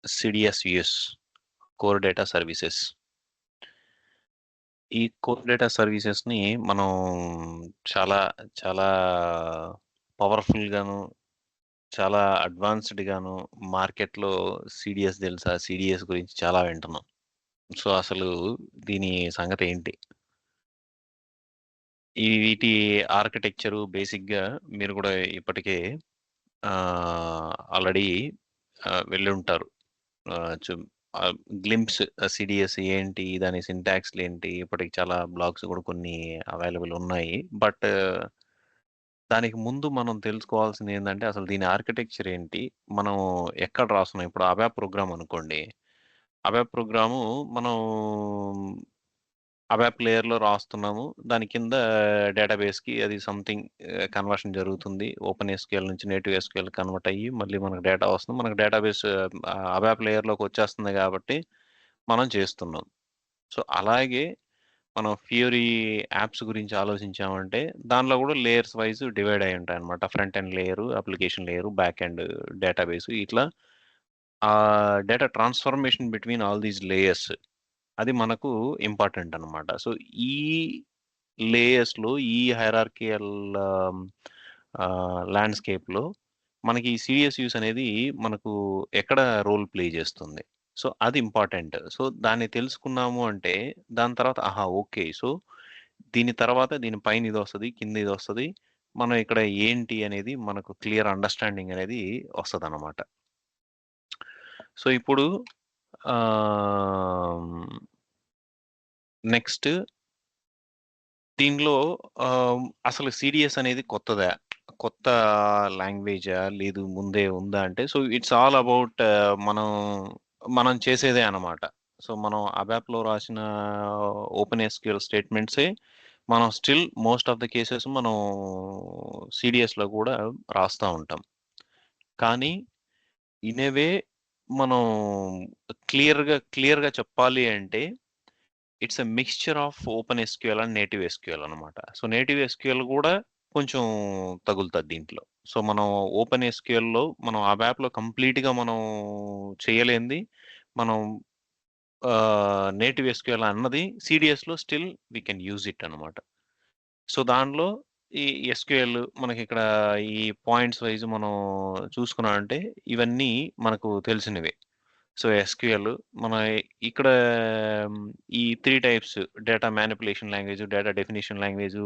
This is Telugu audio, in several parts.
సిడిఎస్యుఎస్, కోర్ డేటా సర్వీసెస్. ఈ కోర్ డేటా సర్వీసెస్ని మనం చాలా చాలా పవర్ఫుల్ గాను, చాలా అడ్వాన్స్డ్ గాను మార్కెట్లో సిడిఎస్ తెలుసా, సిడిఎస్ గురించి చాలా వింటున్నాం. సో అసలు దీని సంగతి ఏంటి, ఈ వీటి ఆర్కిటెక్చరు బేసిక్గా మీరు కూడా ఇప్పటికే ఆల్రెడీ వెళ్ళి ఉంటారు. గ్లింప్స్ సిడిఎస్ ఏంటి, దాని సింటాక్స్లు ఏంటి, ఇప్పటికి చాలా బ్లాగ్స్ కూడా కొన్ని అవైలబుల్ ఉన్నాయి. బట్ దానికి ముందు మనం తెలుసుకోవాల్సింది ఏంటంటే అసలు దీని ఆర్కిటెక్చర్ ఏంటి, మనం ఎక్కడ రాస్తున్నాం. ఇప్పుడు అబాప్ ప్రోగ్రామ్ అనుకోండి, అబాప్ ప్రోగ్రాము మనం అబాప్ లేయర్లో రాస్తున్నాము, దాని కింద డేటాబేస్కి అది సంథింగ్ కన్వర్షన్ జరుగుతుంది. ఓపెన్ ఎస్క్యూఎల్ నుంచి నేటివ్ ఎస్క్యూఎల్ కన్వర్ట్ అయ్యి మళ్ళీ మనకు డేటా వస్తుంది, మనకు డేటాబేస్ అబాప్ లేయర్లోకి వచ్చేస్తుంది కాబట్టి మనం చేస్తున్నాం. సో అలాగే మనం ఫ్యూరీ యాప్స్ గురించి ఆలోచించామంటే దానిలో కూడా లేయర్స్ వైజ్ డివైడ్ అయి ఉంటాయి అనమాట. Front end layer, application layer, back end database, ఇట్లా ఆ data transformation between all these layers అది మనకు ఇంపార్టెంట్ అనమాట. సో ఈ లేయర్స్లో, ఈ హైరార్కియల్ ల్యాండ్స్కేప్లో మనకి ఈ సిడిఎస్ యూస్ అనేది మనకు ఎక్కడ రోల్ ప్లే చేస్తుంది. సో అది ఇంపార్టెంట్. సో దాన్ని తెలుసుకున్నాము అంటే దాని తర్వాత ఆహా ఓకే, సో దీని తర్వాత దీని పైన ఇది వస్తుంది, కింద ఇది వస్తుంది, మనం ఇక్కడ ఏంటి అనేది మనకు క్లియర్ అండర్స్టాండింగ్ అనేది వస్తుంది అనమాట. సో ఇప్పుడు నెక్స్ట్ దీనిలో అసలు సిడిఎస్ అనేది కొత్తదా, కొత్త లాంగ్వేజా, లేదు ముందే ఉందా అంటే, సో ఇట్స్ ఆల్ అబౌట్ మనం మనం చేసేదే అనమాట. సో మనం అబాప్లో రాసిన ఓపెన్ ఎస్క్యూఎల్ స్టేట్మెంట్సే మనం still most of the cases మనం సిడిఎస్లో కూడా రాస్తూ ఉంటాం. కానీ ఇన్ ఏ వే మనం క్లియర్గా చెప్పాలి అంటే it's a mixture of open SQL and native SQL అనమాట. సో నేటివ్ ఎస్క్యూఎల్ కూడా కొంచెం తగులుతుంది దీంట్లో. సో మనం ఓపెన్ ఎస్క్యూఎల్లో మనం ఆ యాప్లో కంప్లీట్గా మనం చేయలేంది మనం నేటివ్ ఎస్క్యూఎల్ అన్నది సిడిఎస్లో still we can use it అనమాట. సో దానిలో ఈ ఎస్క్యూఎల్ మనకి ఇక్కడ ఈ పాయింట్స్ వైజ్ మనం చూసుకున్నామంటే ఇవన్నీ మనకు తెలిసినవే. సో ఎస్క్యూఎల్ మన ఇక్కడ ఈ 3 types: data manipulation language, data definition language,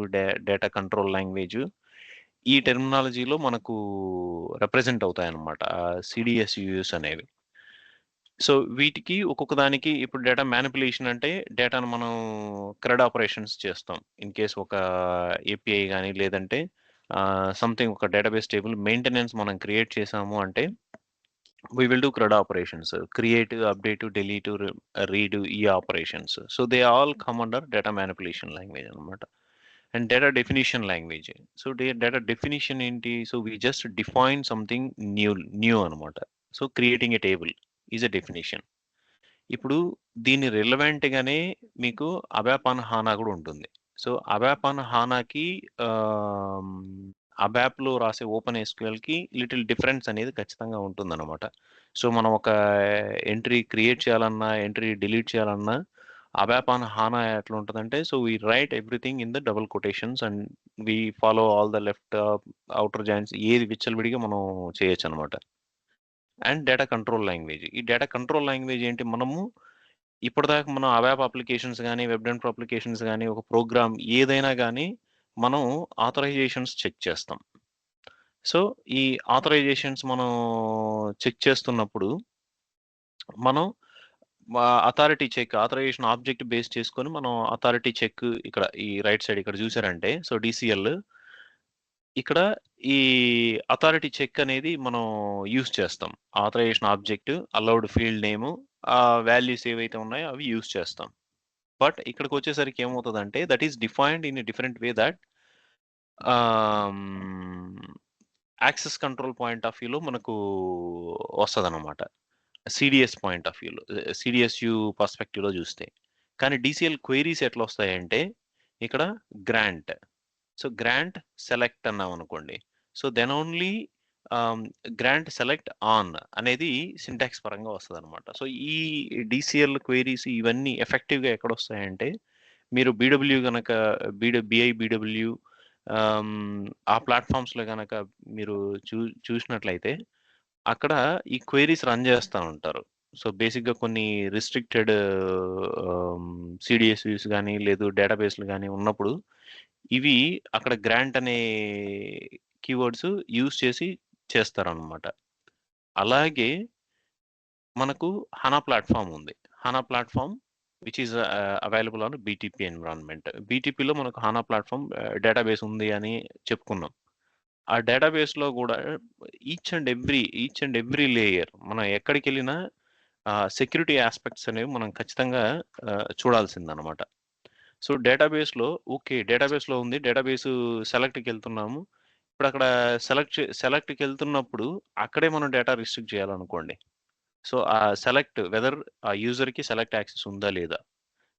data control language, ఈ టెర్మినాలజీలో మనకు రిప్రజెంట్ అవుతాయన్నమాట సిడిఎస్యుఎస్ అనేవి. సో వీటికి ఒక్కొక్క దానికి ఇప్పుడు డేటా మ్యానిపులేషన్ అంటే డేటాను మనం క్రెడ్ ఆపరేషన్స్ చేస్తాం. ఇన్ కేస్ ఒక ఏపీఐ కానీ లేదంటే సంథింగ్ ఒక డేటాబేస్ టేబుల్ మెయింటెనెన్స్ మనం క్రియేట్ చేసాము అంటే we will do CRUD operations, create, update, delete, read, ఈ operations. So they all come under data manipulation language అనమాట. And data definition language. So data definition ఏంటి? So we just define something new అనమాట. So creating a table is a definition. ఇప్పుడు దీని రిలవెంట్ గానే మీకు అబాప్ ఆన్ హానా కూడా ఉంటుంది. సో అబాప్ ఆన్ హానాకి అబాప్లో రాసే ఓపెన్ ఎస్క్యూఎల్కి లిటిల్ డిఫరెన్స్ అనేది ఖచ్చితంగా ఉంటుందన్నమాట. సో మనం ఒక ఎంట్రీ క్రియేట్ చేయాలన్నా, ఎంట్రీ డిలీట్ చేయాలన్నా అబాప్ ఆన్ హానా ఎట్లా ఉంటుందంటే, so we write everything in the double quotations and we follow all the left outer joints, ఏది విచ్చలవిడిగా మనం చేయొచ్చు అనమాట. అండ్ డేటా కంట్రోల్ లాంగ్వేజ్, ఈ డేటా కంట్రోల్ లాంగ్వేజ్ ఏంటి, మనము ఇప్పటిదాకా మనం అబాప్ అప్లికేషన్స్ కానీ, వెబ్ డెవలప్ అప్లికేషన్స్ కానీ, ఒక ప్రోగ్రామ్ ఏదైనా కానీ మనం ఆథరైజేషన్స్ చెక్ చేస్తాం. సో ఈ ఆథరైజేషన్స్ మనం చెక్ చేస్తున్నప్పుడు మనం authority check, authorization object base చేసుకొని మనం అథారిటీ చెక్ ఇక్కడ ఈ రైట్ సైడ్ ఇక్కడ చూసారంటే, సో డిసిఎల్ ఇక్కడ ఈ అథారిటీ చెక్ అనేది మనం యూస్ చేస్తాం. ఆథరైజేషన్ ఆబ్జెక్ట్, అలౌడ్ ఫీల్డ్ నేము, ఆ వాల్యూస్ ఏవైతే ఉన్నాయో అవి యూస్ చేస్తాం. బట్ ఇక్కడికి వచ్చేసరికి ఏమవుతుందంటే that is defined in different way that access control point of వ్యూలో మనకు వస్తుంది అనమాట. సిడిఎస్ పాయింట్ ఆఫ్ వ్యూలో, సిడిఎస్యు పర్స్పెక్టివ్లో చూస్తే. కానీ డిసిఎల్ క్వైరీస్ ఎట్లా వస్తాయంటే ఇక్కడ గ్రాంట్, సో గ్రాంట్ సెలెక్ట్ అన్నాం అనుకోండి, so then only grant select on అనేది సింటాక్స్ పరంగా వస్తదనమాట. సో, ఈ డీసీఎల్ క్వెరీస్ ఇవన్నీ ఎఫెక్టివ్‌గా ఎక్కడొస్తాయంటే, మీరు బీడబ్ల్యూ గనక బీడబ్ల్యూ ఆ ప్లాట్‌ఫార్మ్స్‌లో గనక మీరు చూ చూసినట్లయితే, అక్కడ ఈ క్వెరీస్ రన్ చేస్తా ఉంటారు. సో, బేసిక్‌గా కొన్ని రిస్ట్రిక్టెడ్ సీడీఎస్ గాని, లేదు డేటాబేస్‌లు గాని ఉన్నప్పుడు, ఇవి అక్కడ గ్రాంట్ అనే కీవర్డ్స్ యూజ్ చేసి చేస్తారనమాట. అలాగే మనకు హనా ప్లాట్‌ఫార్మ్ ఉంది. HANA platform which is available on BTP environment. బీటీపీలో మనకు హనా ప్లాట్‌ఫార్మ్ డేటాబేస్ ఉంది అని చెప్పుకున్నాం. ఆ డేటాబేస్‌లో గూడా ఈచ్ అండ్ ఎవ్రీ లేయర్ మనం ఎక్కడికెళ్ళినా సెక్యూరిటీ యాస్పెక్ట్స్ అనేవి మనం ఖచ్చితంగా చూడాల్సిందనమాట. సో, డేటాబేస్‌లో ఓకే. డేటాబేస్‌లో ఉంది. డేటాబేసు సెలెక్ట్‌కెళ్తున్నాము. ఇప్పుడక్కడ సెలెక్ట్‌కెళ్తున్నప్పుడు అక్కడే మనం డేటా రిస్ట్రిక్ట్ చేయాలనుకోండి. సో, ఆ సెలెక్ట్ వెదర్ ఆ యూజర్‌కి సెలెక్ట్ యాక్సెస్ ఉందా లేదా?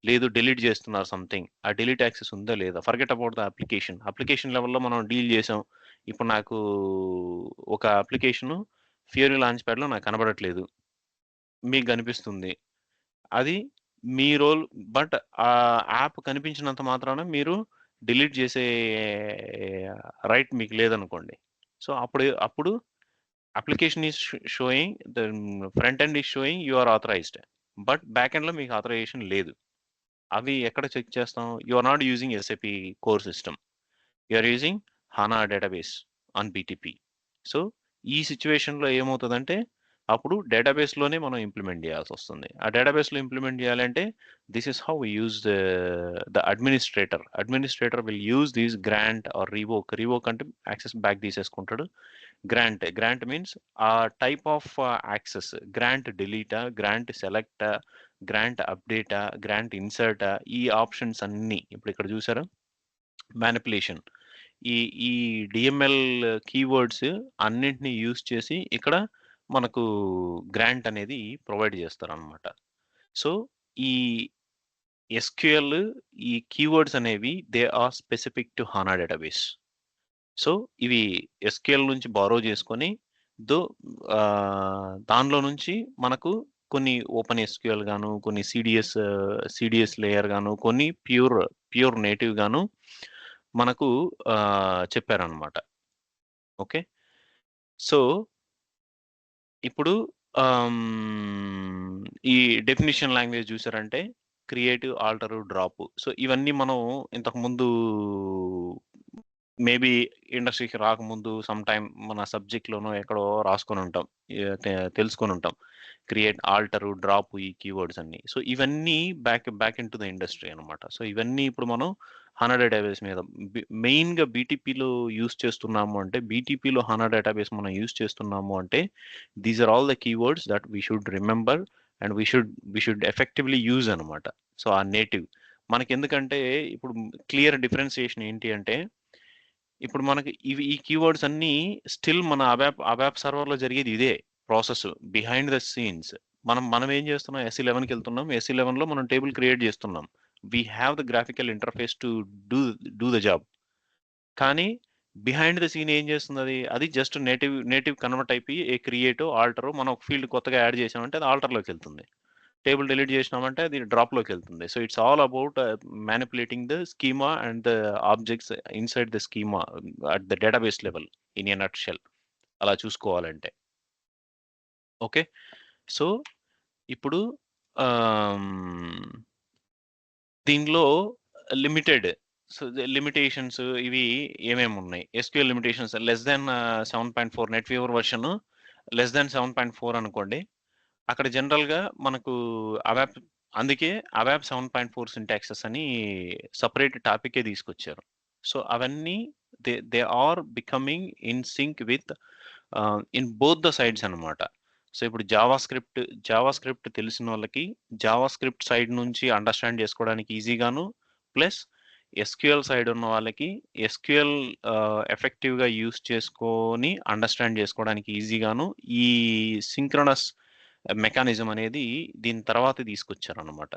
లేదు డిలీట్ చేస్తున్నారు సంథింగ్. ఆ డిలీట్ యాక్సెస్ ఉందా లేదా? Forget about the application. Application లెవెల్‌లో మనం డీల్ చేసాం. ఇప్పుడు నాకు ఒక అప్లికేషను ఫియరీ లాంచ్‌ప్యాడ్‌లో నాకు కనబడట్లేదు. మీకు కనిపిస్తుంది. అది మీ రోల్. బట్ ఆ యాప్ కనిపించినంత మాత్రాన మీరు డిలీట్ చేసే రైట్ మీకు లేదనుకోండి. సో, అప్పుడు application is showing the front end is showing you are authorized. But back ఎండ్‌లో మీకు ఆథరైజేషన్ లేదు. అవి ఎక్కడ చెక్ చేస్తాం? You are not using SAP core system. You are using HANA database on BTP. So, ఈ సిట్యుయేషన్‌లో ఏమవుతదంటే, అప్పుడు డేటాబేస్‌లోనే మనం ఇంప్లిమెంట్ చేయాల్సొస్తుంది. ఆ డేటాబేస్‌లో ఇంప్లిమెంట్ చేయాలంటే, this is how we use the administrator. Administrator will use this grant or revoke. Revoke అంటే యాక్సెస్ బ్యాక్ తీసేసుకుంటాడు. గ్రాంట్ మీన్స్ ఆ టైప్ ఆఫ్ యాక్సెస్. గ్రాంట్ డిలీటా, గ్రాంట్ సెలెక్టా, గ్రాంట్ అప్డేటా, గ్రాంట్ ఇన్సర్టా, ఈ ఆప్షన్స్ అన్నీ ఇప్పుడు ఇక్కడ చూసారా? మానిప్యులేషన్. ఈ ఈ డీఎంఎల్ కీవర్డ్స్ అన్నిటిని యూజ్ చేసి ఇక్కడ మనకు గ్రాంట్ అనేది ప్రొవైడ్ చేస్తారనమాట. సో, ఈ ఎస్‌క్యూఎల్ ఈ కీవర్డ్స్ అనేవి they are specific to HANA database. So, ఇవి ఎస్‌క్యూఎల్ నుంచి బారో చేసుకొని దో దానిలో నుంచి మనకు కొన్ని ఓపెన్ ఎస్‌క్యూఎల్ గాను, కొన్ని సీడీఎస్ లేయర్ గాను, కొన్ని ప్యూర్ నేటివ్ గాను మనకు చెప్పారనమాట. ఓకే. సో, ఇప్పుడు ఈ డెఫినిషన్ లాంగ్వేజ్ చూసారంటే క్రియేటివ్, ఆల్టరు, డ్రాపు. సో, ఇవన్నీ మనం ఇంతకుముందు మేబీ ఇండస్ట్రీకి రాకముందు సమ్‌టైమ్ మన సబ్జెక్ట్‌లోనో ఎక్కడో రాసుకొనుంటాం. తెలుసుకొనుంటాం. క్రియేట్, ఆల్టరు, డ్రాప్ ఈ కీవర్డ్స్ అన్నీ. సో, ఇవన్నీ బ్యాక్ ఇంటూ ద ఇండస్ట్రీ అనమాట. సో, ఇవన్నీ ఇప్పుడు మనం 100 డేటాబేస్ మీద మెయిన్‌గా బీటీపీలో యూజ్ చేస్తున్నాము అంటే, బీటీపీలో 100 డేటాబేస్ మనం యూజ్ చేస్తున్నాము అంటే, these are all the keywords that we should remember and we should effectively use అనమాట. సో, ఆ నేటివ్. మనకెందుకంటే ఇప్పుడు క్లియర్ డిఫరెన్షియేషన్ ఏంటి అంటే, ఇప్పుడు మనకి ఈ కీవర్డ్స్ అన్నీ స్టిల్ మన అబాప్ సర్వర్‌లో జరిగేది ఇదే ప్రాసెస్ బిహైండ్ ద సీన్స్. మనం ఏం చేస్తున్నాం ఎస్11కెళ్తున్నాం. ఎస్11లో మనం టేబుల్ క్రియేట్ చేస్తున్నాం. We have the graphical interface to do do the job. కానీ బిహైండ్ ద సీన్ ఏం చేస్తుందది? అది జస్ట్ నేటివ్ కన్వర్ట్ అయిపోయి ఏ క్రియేటో, ఆల్టరో మనం ఒక ఫీల్డ్ కొత్తగా యాడ్ చేసామంటే అది ఆల్టర్‌లోకెళ్తుంది. టేబుల్ డిలీట్ చేసినామంటే అది డ్రాప్‌లోకెళ్తుంది. So, it's all about manipulating the schema and the objects inside the schema at the database level in a nutshell అలా చూసుకోవాలంటే. ఓకే. సో, ఇప్పుడు ఆహ్, దీనిలో లిమిటెడ్ సో, లిమిటేషన్స్ ఇవి ఏమేమున్నాయి? SQL limitations less than 7.4 NetWeaver version less than 7.4 అనుకోండి. అక్కడ జనరల్‌గా మనకు అవాప్ అందుకే అవాప్ 7.4 సింటాక్సెస్ అని సెపరేట్ టాపికే తీసుకొచ్చారు. సో, అవన్నీ they are becoming in sync with in both the sides అనమాట. సో, ఇప్పుడు జావాస్క్రిప్ట్ తెలిసినోళ్ళకి జావాస్క్రిప్ట్ సైడ్ నుంచి అండర్‌స్టాండ్ చేసుకోవడానికి ఈజీగాను, ప్లస్ ఎస్‌క్యూఎల్ సైడ్ ఉన్న వాళ్ళకి ఎస్‌క్యూఎల్ ఎఫెక్టివ్‌గా యూజ్ చేసుకొని అండర్‌స్టాండ్ చేసుకోవడానికి ఈజీగాను ఈ సింక్రోనస్ మెకానిజం అనేది దీని తర్వాత తీసుకొచ్చారనమాట.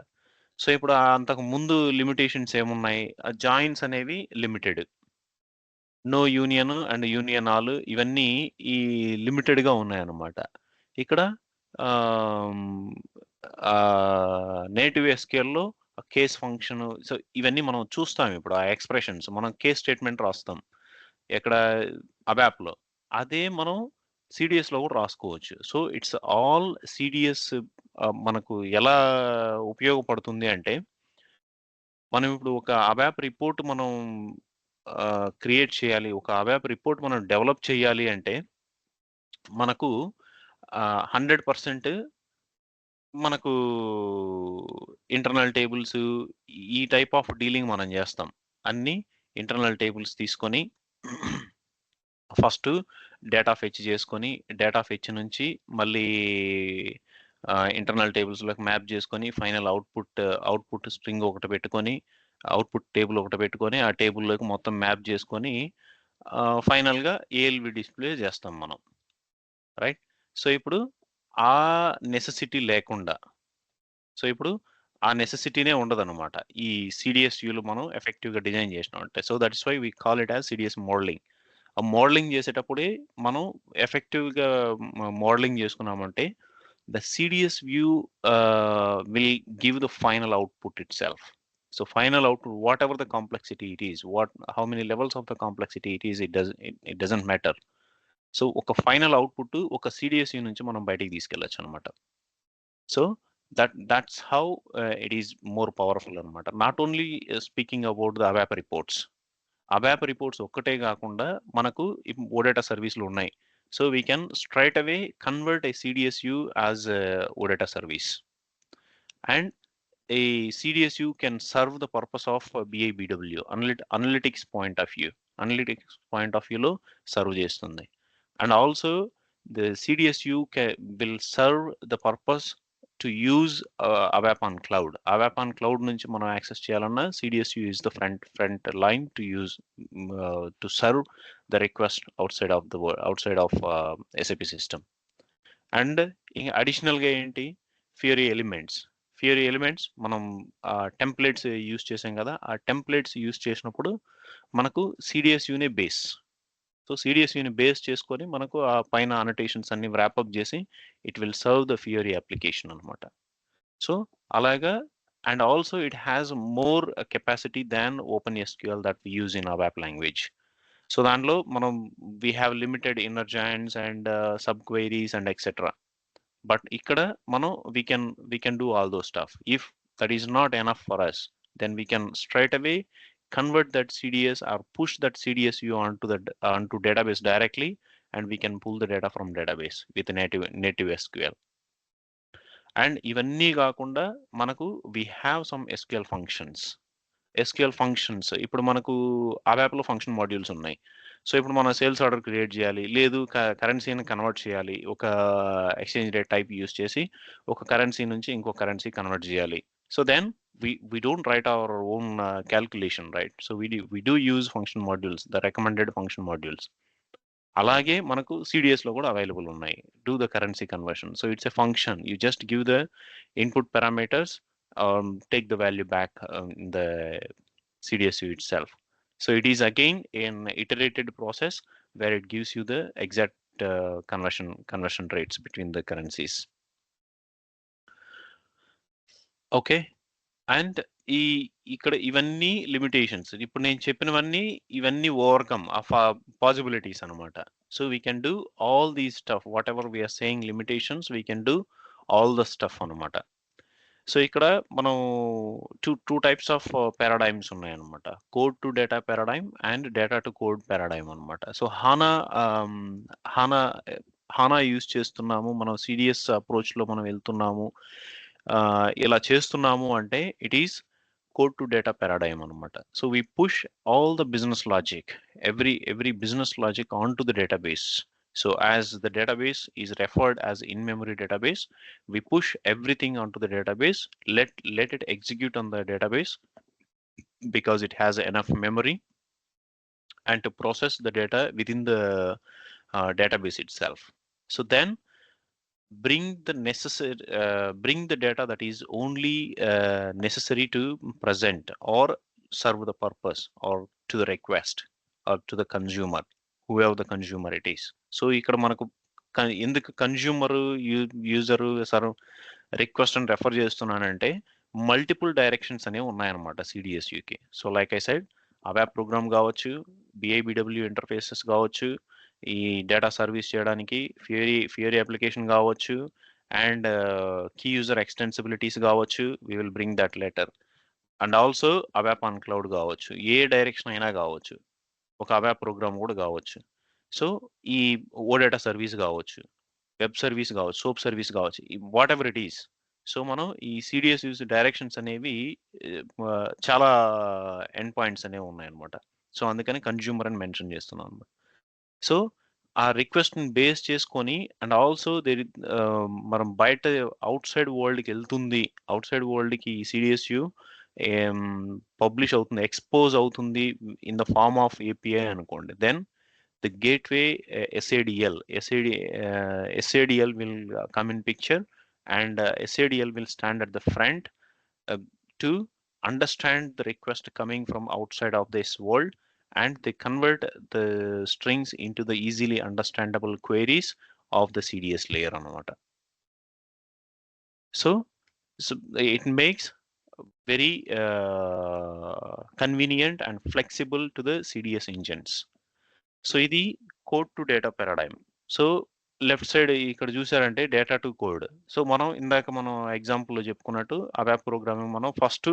సో, ఇప్పుడు అంతకు ముందు లిమిటేషన్స్ ఏమున్నాయి? జాయిన్స్ అనేవి limited. No union and union all ఇవన్నీ ఈ లిమిటెడ్గా ఉన్నాయన్నమాట. ఇక్కడ నేటివ్ ఎస్క్యూఎల్లో కేస్ ఫంక్షన్, సో ఇవన్నీ మనం చూస్తాం. ఇప్పుడు ఆ ఎక్స్ప్రెషన్స్ మనం కేస్ స్టేట్మెంట్ రాస్తాం ఎక్కడ అబాప్లో, అదే మనం సిడిఎస్లో కూడా రాసుకోవచ్చు. సో ఇట్స్ ఆల్ సిడిఎస్ మనకు ఎలా ఉపయోగపడుతుంది అంటే, మనం ఇప్పుడు ఒక అబాప్ రిపోర్ట్ మనం క్రియేట్ చేయాలి, ఒక అబాప్ రిపోర్ట్ మనం డెవలప్ చేయాలి అంటే మనకు 100% మనకు ఇంటర్నల్ టేబుల్స్ ఈ టైప్ ఆఫ్ డీలింగ్ మనం చేస్తాం. అన్ని ఇంటర్నల్ టేబుల్స్ తీసుకొని ఫస్ట్ డేటా ఫెచ్ చేసుకొని, డేటా ఫెచ్ నుంచి మళ్ళీ ఇంటర్నల్ టేబుల్స్లోకి మ్యాప్ చేసుకొని, ఫైనల్ అవుట్పుట్ స్ట్రింగ్ ఒకటి పెట్టుకొని, అవుట్పుట్ టేబుల్ ఒకటి పెట్టుకొని, ఆ టేబుల్లోకి మొత్తం మ్యాప్ చేసుకొని ఫైనల్గా ఏఎల్వి డిస్ప్లే చేస్తాం మనం, రైట్? సో ఇప్పుడు ఆ నెసెసిటీ లేకుండా, సో ఇప్పుడు ఆ నెసెసిటీనే ఉండదన్నమాట ఈ సిడిఎస్యూలు మనం ఎఫెక్టివ్గా డిజైన్ చేసినామంటే. So that is why we call it as CDS modeling. ఆ మోడలింగ్ చేసేటప్పుడే మనం ఎఫెక్టివ్గా మోడలింగ్ చేసుకున్నామంటే the CDS view will give the final output itself. So final output, whatever the complexity it is, how many levels of the complexity it is, it doesn't matter. So ఒక ఫైనల్ అవుట్పుట్ ఒక సిడిఎస్యూ నుంచి మనం బయటికి తీసుకెళ్ళచ్చు అనమాట. So that's how it is more powerful అనమాట. Not only speaking about the ABAP reports. ABAP reports ఒక్కటే కాకుండా మనకు ఓడేటా సర్వీసులు ఉన్నాయి. So we can straight away convert a CDSU as OData service, and a CDSU can serve the purpose of BIBW, analytics point of view. Analytics point of view లో సర్వ్ చేస్తుంది. And also the CDSU will serve the purpose to use ABAP on cloud. ABAP on cloud నుంచి మనం యాక్సెస్ చేయాలన్నా CDSU is the front line to use to serve the request outside of SAP system. And అడిషనల్గా ఏంటి, ఫియరీ ఎలిమెంట్స్ మనం టెంప్లెట్స్ యూస్ చేసాం కదా, ఆ టెంప్లెట్స్ యూస్ చేసినప్పుడు మనకు సిడిఎస్యూనే బేస్. సో సిడిఎస్యూని బేస్ చేసుకొని మనకు ఆ పైన అనోటేషన్స్ అన్ని వ్రాపప్ చేసి it will serve the Fiori application అనమాట. సో అలాగా, and also it has more capacity than open SQL that we use in ABAP language. So దాంట్లో మనం we have limited inner joints and subqueries and etcetera. But ikkada mano we can do all those stuff. If that is not enough for us, then we can straight away convert that CDS or push that CDSU onto database directly, and we can pull the data from database with native SQL. And ivanni కాకుండా మనకు we have some SQL functions. ఇప్పుడు మనకు అబాప్లో ఫంక్షన్ మాడ్యూల్స్ ఉన్నాయి. సో ఇప్పుడు మనం సేల్స్ ఆర్డర్ క్రియేట్ చేయాలి, లేదు కరెన్సీని కన్వర్ట్ చేయాలి, ఒక ఎక్స్చేంజ్ రేట్ టైప్ యూస్ చేసి ఒక కరెన్సీ నుంచి ఇంకో కరెన్సీ కన్వర్ట్ చేయాలి. So then we don't write our own calculation, right? So we do use function modules, the recommended function modules. అలాగే మనకు సిడిఎస్లో కూడా అవైలబుల్ ఉన్నాయి, do the currency conversion. So it's a function, you just give the input parameters, take the value back in the CDSU itself. So it is again an iterated process where it gives you the exact conversion rates between the currencies. Okay, and ఇక్కడ ఇవన్నీ లిమిటేషన్స్, ఇప్పుడు నేను చెప్పినవన్నీ ఇవన్నీ ఓవర్కమ్ ఆఫ్ పాసిబిలిటీస్ అనమాట. So we can do all the stuff, whatever we're saying limitations, we can do all the stuff అనమాట. సో ఇక్కడ మనం టూ టైప్స్ ఆఫ్ పారాడైమ్స్ ఉన్నాయన్నమాట, code to data paradigm and data to code paradigm అనమాట. సో హానా యూజ్ చేస్తున్నాము మనం, సిడిఎస్ అప్రోచ్లో మనం వెళ్తున్నాము, ఇలా చేస్తున్నాము అంటే it is code to data paradigm anamata. So we push all the business logic, every business logic onto the database. So as the database is referred as in-memory database, we push everything onto the database, let it execute on the database because it has enough memory, and to process the data within the database itself. So then bring the data that is only necessary to present or serve the purpose or to the request. to the consumer, whoever the consumer it is. So ఇక్కడ మనకు ఎందుకు కన్జ్యూమర్ యూజర్ సర్ రిక్వెస్ట్ అని రెఫర్ చేస్తున్నానంటే మల్టిపుల్ డైరెక్షన్స్ అనేవి ఉన్నాయన్నమాట సిడిఎస్యుకి. So like I side ABAP program కావచ్చు, బిఐబిడబ్ల్యూ ఇంటర్ఫేసెస్ కావచ్చు, ఈ డేటా సర్వీస్ చేయడానికి ఫియరీ అప్లికేషన్ కావచ్చు, అండ్ కీ యూజర్ ఎక్స్టెన్సిబిలిటీస్ కావచ్చు, we will bring that letter. And also ABAP on cloud కావచ్చు, ఏ డైరెక్షన్ అయినా కావచ్చు, ఒక అవాప్ ప్రోగ్రామ్ కూడా కావచ్చు. సో ఈ ఓడేటా సర్వీస్ కావచ్చు, వెబ్ సర్వీస్ కావచ్చు, సోప్ సర్వీస్ కావచ్చు, what ever it is. So మనం ఈ సిడిఎస్ యూజ్ డైరెక్షన్స్ అనేవి చాలా ఎండ్ పాయింట్స్ అనేవి ఉన్నాయన్నమాట. సో అందుకని కన్జ్యూమర్ అని మెన్షన్ చేస్తున్నాం అనమాట. సో ఆ రిక్వెస్ట్ని బేస్ చేసుకొని అండ్ ఆల్సో మనం బయట అవుట్ సైడ్ వరల్డ్కి వెళ్తుంది, అవుట్ సైడ్ వరల్డ్కి సిడిఎస్యు పబ్లిష్ అవుతుంది, ఎక్స్పోజ్ అవుతుంది in the form of API అనుకోండి. Then the gateway SADL will come in picture, and SADL will stand at the front to understand the request coming from outside of this world, and they convert the strings into the easily understandable queries of the CDS layer anamata. So it makes very convenient and flexible to the CDS engines. So ఇది code to data paradigm. So left side ఇక్కడ చూసారంటే డేటా టు కోడ్. సో మనం ఇందాక మనం ఎగ్జాంపుల్లో చెప్పుకున్నట్టు ఆ వెబ్ ప్రోగ్రామింగ్ మనం ఫస్ట్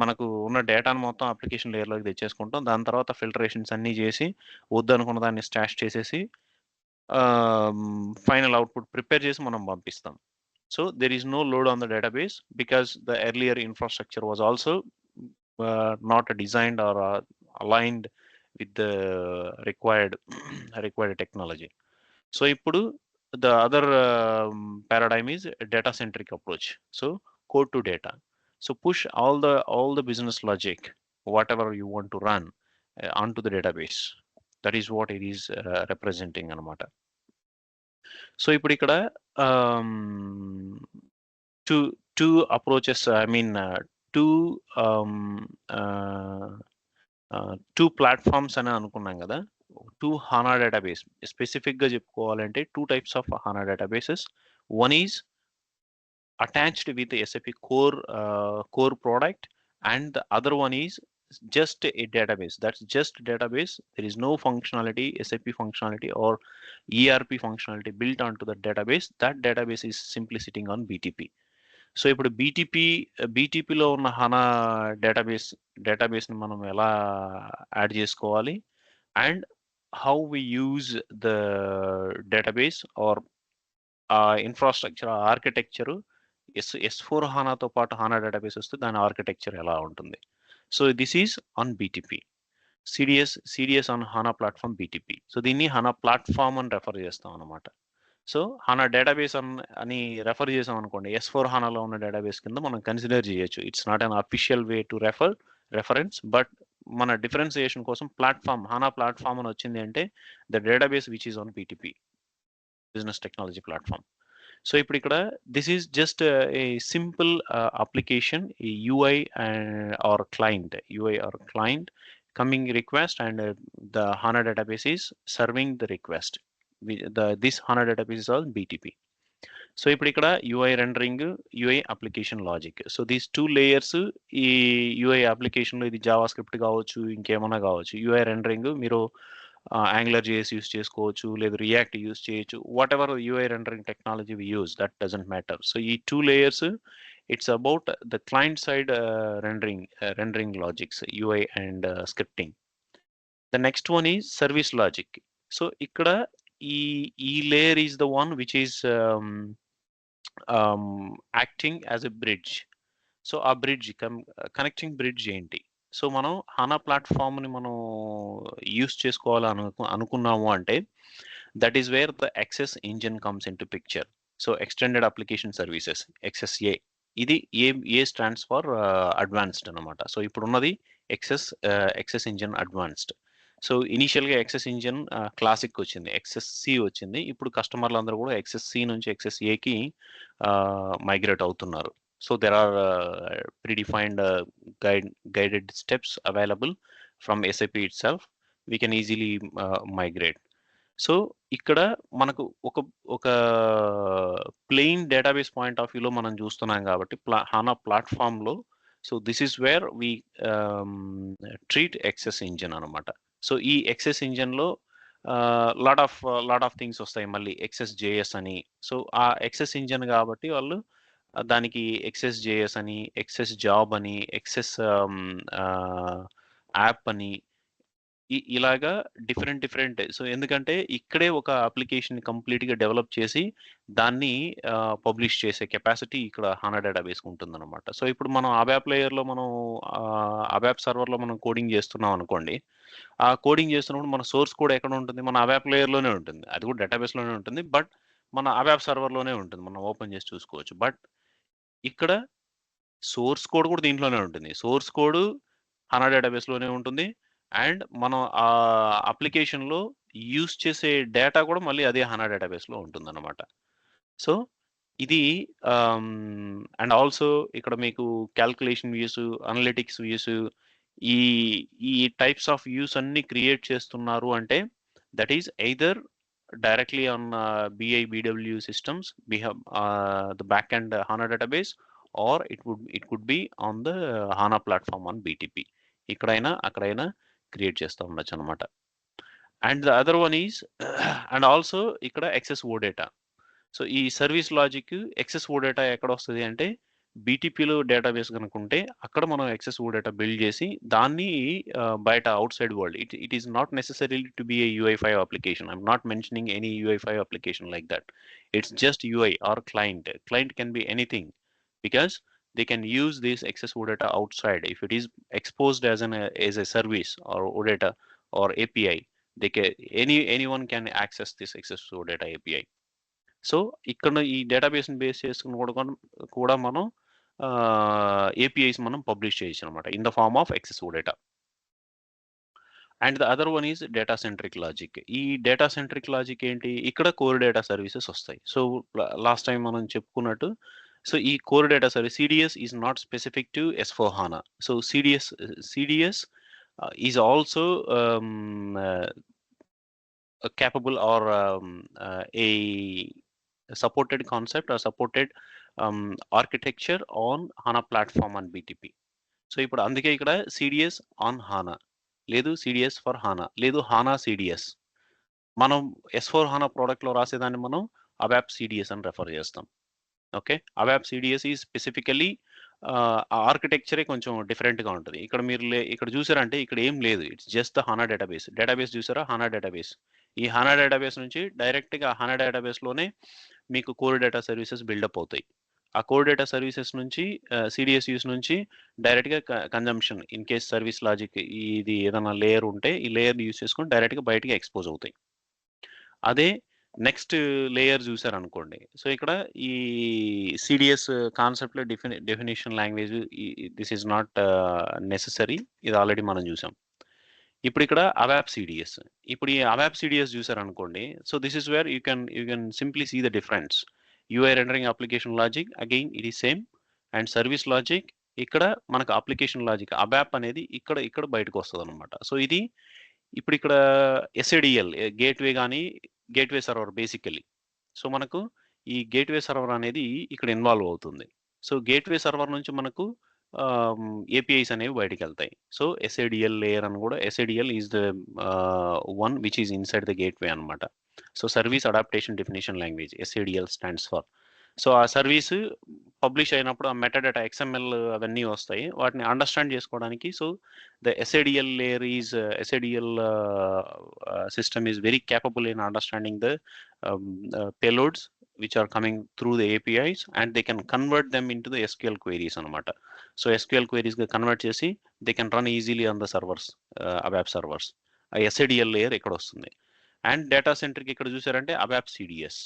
మనకు ఉన్న డేటాను మొత్తం అప్లికేషన్ లేయర్లోకి తెచ్చేసుకుంటాం. దాని తర్వాత ఫిల్టరేషన్స్ అన్నీ చేసి వద్దనుకున్న దాన్ని స్టాష్ చేసేసి ఫైనల్ అవుట్పుట్ ప్రిపేర్ చేసి మనం పంపిస్తాం. So there is no load on the database because the earlier infrastructure was also not designed or aligned with the required technology. So ఇప్పుడు the other paradigm is data centric approach. So code to data. So push all the business logic, whatever you want to run onto the database. That is what it is representing anamata. So ఇప్పుడు ఇక్కడ two approaches, I mean two platforms అని అనుకున్నాం కదా, టూ హానా డేటాబేస్. స్పెసిఫిక్గా చెప్పుకోవాలంటే two types of HANA databases. One is attached with SAP core product, and the other one is just a database. That's just database. There is no functionality, SAP functionality or ERP functionality built onto the database. That database is simply sitting on BTP. So ఇప్పుడు బీటీపీలో ఉన్న హానా డేటాబేస్ని మనం ఎలా యాడ్ చేసుకోవాలి, and how we use the database or infrastructure architecture S4 హానాతో పాటు హానా డేటాబేస్ వస్తే దాని ఆర్కిటెక్చర్ ఎలా ఉంటుంది. So this is on BTP, CDS on HANA platform BTP. So దీన్ని హానా ప్లాట్ఫామ్ అని రెఫర్ చేస్తాం అనమాట. సో హానా డేటాబేస్ అని రెఫర్ చేసాం అనుకోండి, S4 హానాలో ఉన్న డేటాబేస్ కింద మనం కన్సిడర్ చేయొచ్చు. It's not an official way to reference, but మన డిఫరెన్సియేషన్ కోసం ప్లాట్ఫామ్, హానా ప్లాట్ఫామ్ అని వచ్చింది అంటే the database which is on BTP, business technology platform. So ఇప్పుడు ఇక్కడ this is just a simple application, UI or client coming request, and the HANA database is serving the request. This HANA database is all BTP. So ఇప్పుడు ఇక్కడ UI rendering, UI application logic. So these two layers ఈ UI అప్లికేషన్లో ఇది జావా స్క్రిప్ట్ కావచ్చు, ఇంకేమన్నా కావచ్చు. UI రెండరింగ్ మీరు యాంగులర్ JS యూస్ చేసుకోవచ్చు, లేదా రియాక్ట్ యూస్ చేయొచ్చు. Whatever UI rendering technology we use, that doesn't matter. So ఈ two layers it's about the client side rendering logics, UI and scripting. The next one is service logic. So ikkada ఈ layer is the one which is acting as a bridge. So ఆ బ్రిడ్జ్ కనెక్టింగ్ బ్రిడ్జ్ ఏంటి? సో మనం హానా ప్లాట్ఫామ్ని మనం యూస్ చేసుకోవాలని అనుకున్నాము అంటే that is where the excess engine comes in to picture. So extended application services, XSA. ఇది ఏ స్టాండ్స్ ఫర్ అడ్వాన్స్డ్ అనమాట. సో ఇప్పుడు ఉన్నది ఎక్సెస్ ఇంజిన్ అడ్వాన్స్డ్. సో ఇనీషియల్గా ఎక్సెస్ ఇంజిన్ క్లాసిక్ వచ్చింది, XSC వచ్చింది. ఇప్పుడు కస్టమర్లు అందరూ కూడా XSC నుంచి XSAకి మైగ్రేట్ అవుతున్నారు. So there are predefined guided steps available from SAP itself, we can easily migrate. So ఇక్కడ మనకు ఒక ప్లెయిన్ డేటాబేస్ పాయింట్ ఆఫ్ వ్యూలో మనం చూస్తున్నాం కాబట్టి హానా ప్లాట్ఫామ్లో, so this is where we treat XS engine అనమాట. సో ఈ ఎక్సెస్ ఇంజిన్లో లాట్ ఆఫ్ థింగ్స్ వస్తాయి మళ్ళీ, ఎక్సెస్ జేఎస్ అని. సో ఆ ఎక్సెస్ ఇంజిన్ కాబట్టి వాళ్ళు దానికి ఎక్సెస్ జేఎస్ అని, ఎక్సెస్ జాబ్ అని, ఎక్సెస్ యాప్ అని, ఇలాగా డిఫరెంట్. సో ఎందుకంటే ఇక్కడే ఒక అప్లికేషన్ కంప్లీట్గా డెవలప్ చేసి దాన్ని పబ్లిష్ చేసే కెపాసిటీ ఇక్కడ హానా డేటాబేస్ ఉంటుందన్నమాట. సో ఇప్పుడు మనం అబ్యాప్ లేయర్లో మనం అబ్యాప్ సర్వర్లో మనం కోడింగ్ చేస్తున్నాం అనుకోండి, ఆ కోడింగ్ చేస్తున్నప్పుడు మన సోర్స్ కోడ్ ఎక్కడ ఉంటుంది? మన అబ్యాప్ లేయర్లోనే ఉంటుంది, అది కూడా డేటాబేస్లోనే ఉంటుంది, బట్ మన అబ్యాప్ సర్వర్లోనే ఉంటుంది, మనం ఓపెన్ చేసి చూసుకోవచ్చు. బట్ ఇక్కడ సోర్స్ కోడ్ కూడా దీంట్లోనే ఉంటుంది, సోర్స్ కోడ్ హానా డేటాబేస్లోనే ఉంటుంది, అండ్ మనం ఆ అప్లికేషన్లో యూస్ చేసే డేటా కూడా మళ్ళీ అదే హానా డేటాబేస్లో ఉంటుందన్నమాట. సో ఇది అండ్ ఆల్సో ఇక్కడ మీకు క్యాల్కులేషన్ వ్యూస్, అనలిటిక్స్ వ్యూస్, ఈ ఈ టైప్స్ ఆఫ్ వ్యూస్ అన్ని క్రియేట్ చేస్తున్నారు అంటే that is either directly on BI BW systems, we have the backend HANA database, or it could be on the HANA platform on BTP. ఇక్కడైనా అక్కడైనా క్రియేట్ చేస్తూ ఉండొచ్చు అనమాట. And the other one is and also ఇక్కడ ఎక్సెస్ ఓ డేటా. సో ఈ సర్వీస్ లాజిక్ ఎక్సెస్ ఓ డేటా ఎక్కడ వస్తుంది అంటే బీటీపీలో డేటాబేస్ కనుక ఉంటే అక్కడ మనం ఎక్సెస్ ఓ డేటా బిల్డ్ చేసి దాన్ని బయట outside world, it is not necessary to be a UI5 application. I'm not mentioning any UI5 application like that. It's just UI or client can be anything, because they can use this excess OData outside. If it is exposed as a service or OData or API, they can anyone can access this excess OData API. So ఇక్కడ ఈ డేటాబేస్ని బేస్ చేసుకుని కూడా మనం ఏపీఐస్ మనం పబ్లిష్ చేయొచ్చు అనమాట in the form of excess data. And the other one is data centric logic. ఈ డేటా సెంట్రిక్ లాజిక్ ఏంటి? ఇక్కడ కోర్ డేటా సర్వీసెస్ వస్తాయి. సో లాస్ట్ టైం మనం చెప్పుకున్నట్టు, సో ఈ core data service CDS is not specific to S/4HANA. So CDS is also capable or a supported concept or supported architecture on HANA platform on BTP. So ఇప్పుడు అందుకే ఇక్కడ CDS on HANA లేదు, CDS for HANA లేదు, HANA CDS. మనం S/4HANA ప్రోడక్ట్లో రాసేదాన్ని మనం అబ్యాప్ CDS అని రెఫర్ చేస్తాం. ఓకే, అబ్యాప్ CDS ఈ స్పెసిఫికలీ ఆర్కిటెక్చరే కొంచెం డిఫరెంట్గా ఉంటుంది. ఇక్కడ మీరు ఇక్కడ చూసారంటే ఇక్కడ ఏం లేదు, ఇట్స్ జస్ట్ ద హానా డేటాబేస్ చూసారా? హానా డేటాబేస్, ఈ హానా డేటాబేస్ నుంచి డైరెక్ట్గా హానా డేటాబేస్లోనే మీకు కోర్ డేటా సర్వీసెస్ బిల్డప్ అవుతాయి. ఆ కోర్ డేటా సర్వీసెస్ నుంచి CDS యూస్ నుంచి డైరెక్ట్గా consumption in case service logic ఇది ఏదైనా లేయర్ ఉంటే ఈ లేయర్ యూస్ చేసుకొని డైరెక్ట్గా బయటకి ఎక్స్పోజ్ అవుతాయి. అదే నెక్స్ట్ లేయర్ చూసారనుకోండి, సో ఇక్కడ ఈ CDS కాన్సెప్ట్లో definition language this is not necessary, ఇది ఆల్రెడీ మనం చూసాం. ఇప్పుడు ఇక్కడ అబ్యాప్ CDS, ఇప్పుడు ఈ అబ్యాప్ CDS చూసారనుకోండి, so this is where you can simply see the difference. UI rendering application logic again ఇది సేమ్, అండ్ సర్వీస్ లాజిక్ ఇక్కడ మనకు అప్లికేషన్ లాజిక్ అబ్యాప్ అనేది ఇక్కడ బయటకు వస్తుంది అనమాట. సో ఇది ఇప్పుడు ఇక్కడ SADL గేట్వే కానీ గేట్వే సర్వర్ బేసికలీ. సో మనకు ఈ గేట్వే సర్వర్ అనేది ఇక్కడ ఇన్వాల్వ్ అవుతుంది. సో గేట్వే సర్వర్ నుంచి మనకు APIs అనేవి బయటికి వెళ్తాయి. సో SADL లేయర్ అని కూడా, SADL is the one which is inside the gateway అనమాట. So service adaptation definition language SADL stands for. So ఆ సర్వీస్ పబ్లిష్ అయినప్పుడు ఆ మెటాడేటా XML అవన్నీ వస్తాయి, వాటిని అండర్స్టాండ్ చేసుకోవడానికి. So the SADL layer is SADL system is very capable in understanding the payloads which are coming through the APIs, and they can convert them into the SQL queries anamata. So SQL queries ga convert chesi they can run easily on the servers, ABAP servers. SADL layer ikkada vastundi. And data centric ikkada chusarante ABAP CDS.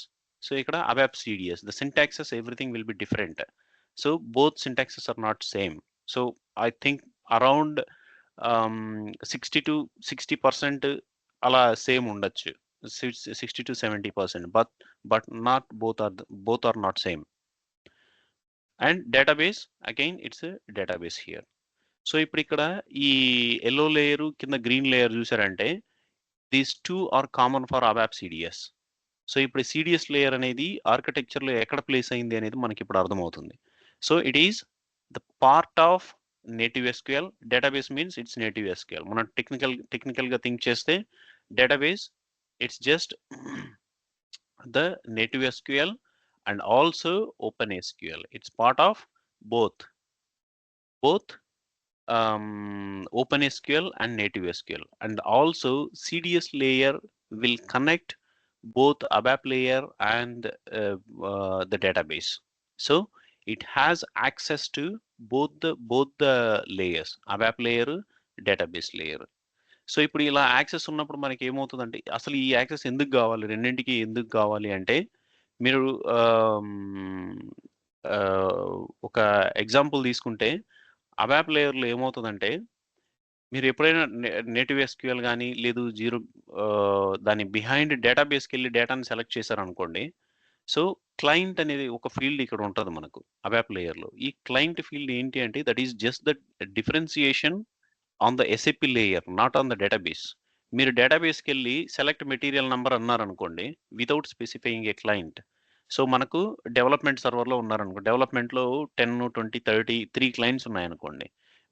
So ikkada ABAP CDS, the syntaxes everything will be different. So both syntaxes are not same. So I think around 60% అలా సేమ్ ఉండొచ్చు, 60 to 70%, but not both are not same. And database again it's a database here. So ఇప్పుడు ఇక్కడ ఈ ఎల్లో లేయర్ కింద గ్రీన్ లేయర్ చూసారంటే these two are common for ABAP CDS. So ఇప్పుడు సిడిఎస్ లేయర్ అనేది ఆర్కిటెక్చర్లో ఎక్కడ ప్లేస్ అయింది అనేది మనకి ఇప్పుడు అర్థమవుతుంది. So it is the part of native SQL. Database means it's native SQL. మనం టెక్నికల్గా థింక్ చేస్తే database it's just the native SQL and also OpenSQL. It's part of both OpenSQL and native SQL. And also CDS layer will connect both ABAP layer and the database. So it has access to both the layers, ABAP layer, database layer. So ఇప్పుడు ఇలా యాక్సెస్ ఉన్నప్పుడు మనకి ఏమవుతుందంటే అసలు ఈ యాక్సెస్ ఎందుకు కావాలి, రెండింటికి ఎందుకు కావాలి అంటే మీరు ఒక ఎగ్జాంపుల్ తీసుకుంటే ABAP లేయర్లో ఏమవుతుందంటే మీరు ఎప్పుడైనా నేటివ్ ఎస్క్యూఎల్ కానీ లేదు దాని బిహైండ్ డేటాబేస్కి వెళ్ళి డేటాని సెలెక్ట్ చేశారనుకోండి. సో క్లయింట్ అనేది ఒక ఫీల్డ్ ఇక్కడ ఉంటుంది మనకు ABAP లేయర్లో. ఈ క్లయింట్ ఫీల్డ్ ఏంటి అంటే that is just the differentiation on the SAP layer, not on the database. మీరు డేటాబేస్కి వెళ్ళి సెలెక్ట్ మెటీరియల్ నెంబర్ అన్నారనుకోండి వితౌట్ స్పెసిఫైయింగ్ ఏ క్లయింట్. సో మనకు డెవలప్మెంట్ సర్వర్లో ఉన్నారనుకో, డెవలప్మెంట్లో 10, 20, 30 3 క్లయింట్స్ ఉన్నాయనుకోండి.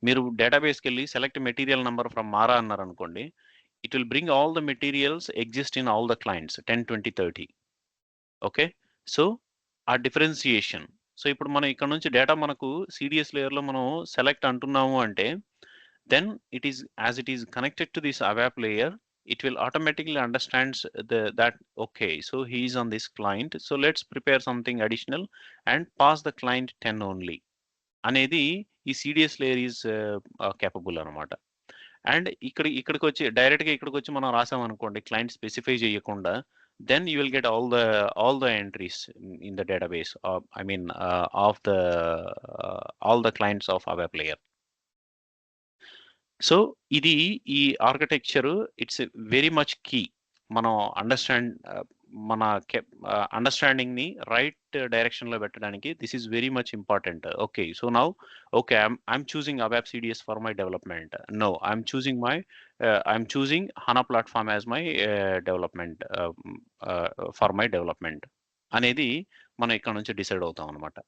మీరు డేటాబేస్కి వెళ్ళి సెలెక్ట్ మెటీరియల్ నెంబర్ ఫ్రమ్ మారా అన్నారనుకోండి, it will bring all the materials exist in all the clients 10, 20, 30. Okay, so ఆ డిఫరెన్సియేషన్. సో ఇప్పుడు మనం ఇక్కడ నుంచి డేటా మనకు సిడిఎస్ లేయర్లో మనం సెలెక్ట్ అంటున్నాము అంటే then it is connected to this ABAP layer, it will automatically understands that okay, so he is on this client, so let's prepare something additional and pass the client 10 only అనేది ఈ సిడిఎస్ లేయర్ ఈజ్ కేపబుల్ అనమాట. అండ్ ఇక్కడికి వచ్చి డైరెక్ట్గా ఇక్కడికి వచ్చి మనం రాసామనుకోండి క్లయింట్ స్పెసిఫై చేయకుండా, then you will get all the entries in the database, I mean of the all the clients of ABAP layer. So ఇది ఈ architecture it's very much key. మనం మన అండర్స్టాండింగ్ ని రైట్ డైరెక్షన్ లో పెట్టడానికి this is very much important. Okay, so now okay I'm choosing ABAP CDS for my development. No, I'm choosing HANA platform as my development for my development అనేది మనం ఇక్కడ నుంచి డిసైడ్ అవుతాం అనమాట.